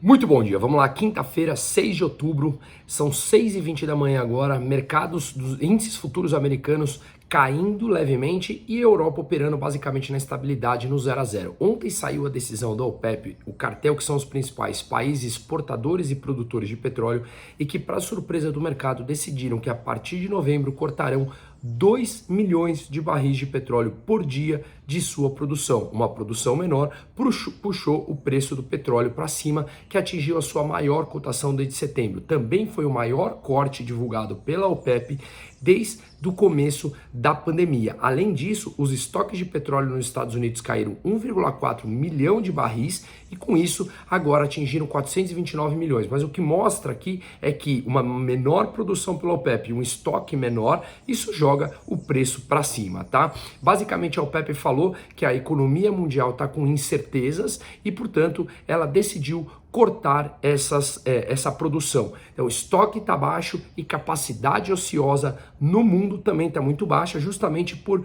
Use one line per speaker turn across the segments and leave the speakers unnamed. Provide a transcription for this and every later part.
Muito bom dia, vamos lá, quinta-feira, 6 de outubro, são 6h20 da manhã agora, mercados dos índices futuros americanos caindo levemente e Europa operando basicamente na estabilidade no 0 a 0. Ontem saiu a decisão da OPEP, o cartel que são os principais países exportadores e produtores de petróleo e que, para surpresa do mercado, decidiram que a partir de novembro cortarão 2 milhões de barris de petróleo por dia de sua produção. Uma produção menor puxou o preço do petróleo para cima, que atingiu a sua maior cotação desde setembro. Também foi o maior corte divulgado pela OPEP desde o começo da pandemia. Além disso, os estoques de petróleo nos Estados Unidos caíram 1,4 milhão de barris e com isso agora atingiram 429 milhões. Mas o que mostra aqui é que uma menor produção pela OPEP e um estoque menor, isso joga o preço para cima, tá? Basicamente a OPEP falou que a economia mundial está com incertezas e, portanto, ela decidiu cortar essa produção. Então, o estoque está baixo e capacidade ociosa no mundo também está muito baixa, justamente por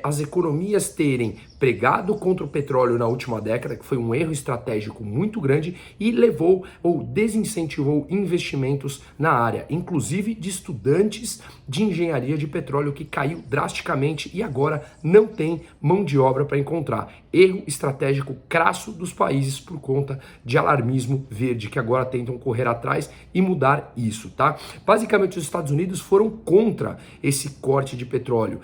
as economias terem pregado contra o petróleo na última década, que foi um erro estratégico muito grande e levou ou desincentivou investimentos na área, inclusive de estudantes de engenharia de petróleo, que caiu drasticamente e agora não tem mão de obra para encontrar. Erro estratégico crasso dos países por conta de alarmismo verde, que agora tentam correr atrás e mudar isso, tá? Basicamente, os Estados Unidos foram contra esse corte de petróleo.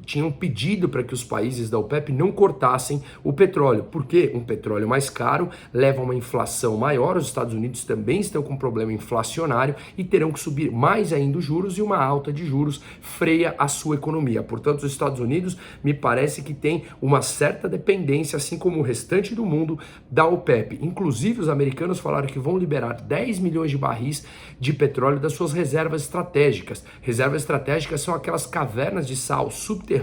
Tinham pedido para que os países da OPEP não cortassem o petróleo, porque um petróleo mais caro leva a uma inflação maior, os Estados Unidos também estão com um problema inflacionário e terão que subir mais ainda os juros e uma alta de juros freia a sua economia. Portanto, os Estados Unidos me parece que tem uma certa dependência, assim como o restante do mundo, da OPEP. Inclusive, os americanos falaram que vão liberar 10 milhões de barris de petróleo das suas reservas estratégicas. Reservas estratégicas são aquelas cavernas de sal subterrâneas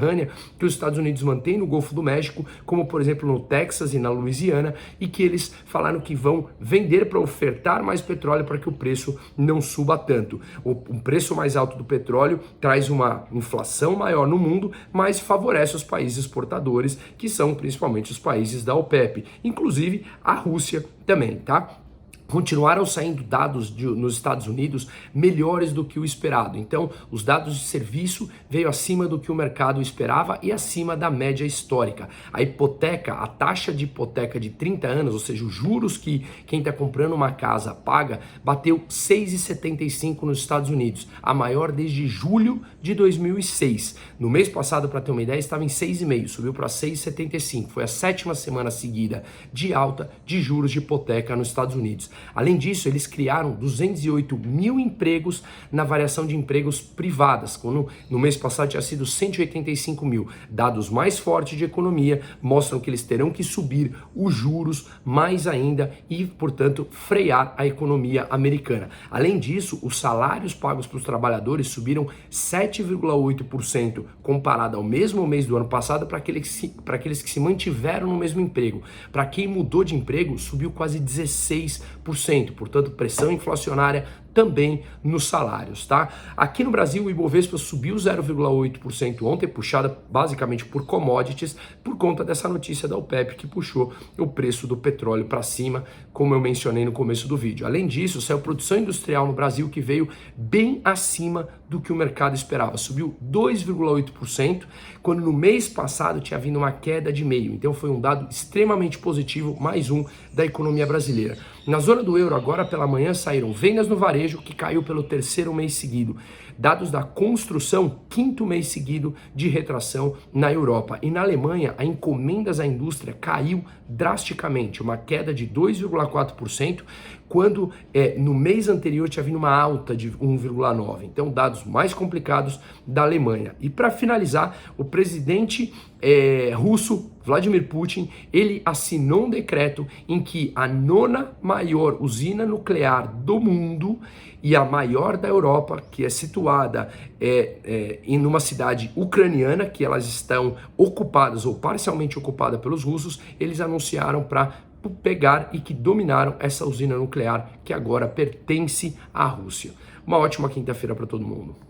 que os Estados Unidos mantêm no Golfo do México, como por exemplo no Texas e na Louisiana, e que eles falaram que vão vender para ofertar mais petróleo para que o preço não suba tanto. O preço mais alto do petróleo traz uma inflação maior no mundo, mas favorece os países exportadores, que são principalmente os países da OPEP, inclusive a Rússia também, tá? Continuaram saindo dados nos Estados Unidos melhores do que o esperado. Então, os dados de serviço veio acima do que o mercado esperava e acima da média histórica. A hipoteca, a taxa de hipoteca de 30 anos, ou seja, os juros que quem está comprando uma casa paga, bateu 6,75 nos Estados Unidos, a maior desde julho de 2006. No mês passado, para ter uma ideia, estava em 6,5, subiu para 6,75. Foi a 7ª semana seguida de alta de juros de hipoteca nos Estados Unidos. Além disso, eles criaram 208 mil empregos na variação de empregos privadas, quando no mês passado tinha sido 185 mil. Dados mais fortes de economia mostram que eles terão que subir os juros mais ainda e, portanto, frear a economia americana. Além disso, os salários pagos para os trabalhadores subiram 7,8% comparado ao mesmo mês do ano passado para aqueles que se mantiveram no mesmo emprego. Para quem mudou de emprego, subiu quase 16%. Portanto, pressão inflacionária também nos salários, tá? Aqui no Brasil, o Ibovespa subiu 0,8% ontem, puxada basicamente por commodities, por conta dessa notícia da OPEP que puxou o preço do petróleo para cima, como eu mencionei no começo do vídeo. Além disso, saiu produção industrial no Brasil que veio bem acima do que o mercado esperava. Subiu 2,8%, quando no mês passado tinha vindo uma queda de 0,5%. Então foi um dado extremamente positivo, mais um da economia brasileira. Na zona do euro, agora pela manhã, saíram vendas no varejo, que caiu pelo 3º mês seguido. Dados da construção, 5º mês seguido de retração na Europa. E na Alemanha, a encomendas à indústria caiu drasticamente, uma queda de 2,4%, quando no mês anterior tinha vindo uma alta de 1,9%. Então, dados mais complicados da Alemanha. E para finalizar, o presidente russo, Vladimir Putin, ele assinou um decreto em que a 9ª maior usina nuclear do mundo e a maior da Europa, que é situada em uma cidade ucraniana, que elas estão ocupadas ou parcialmente ocupadas pelos russos, eles anunciaram para pegar e que dominaram essa usina nuclear que agora pertence à Rússia. Uma ótima quinta-feira para todo mundo.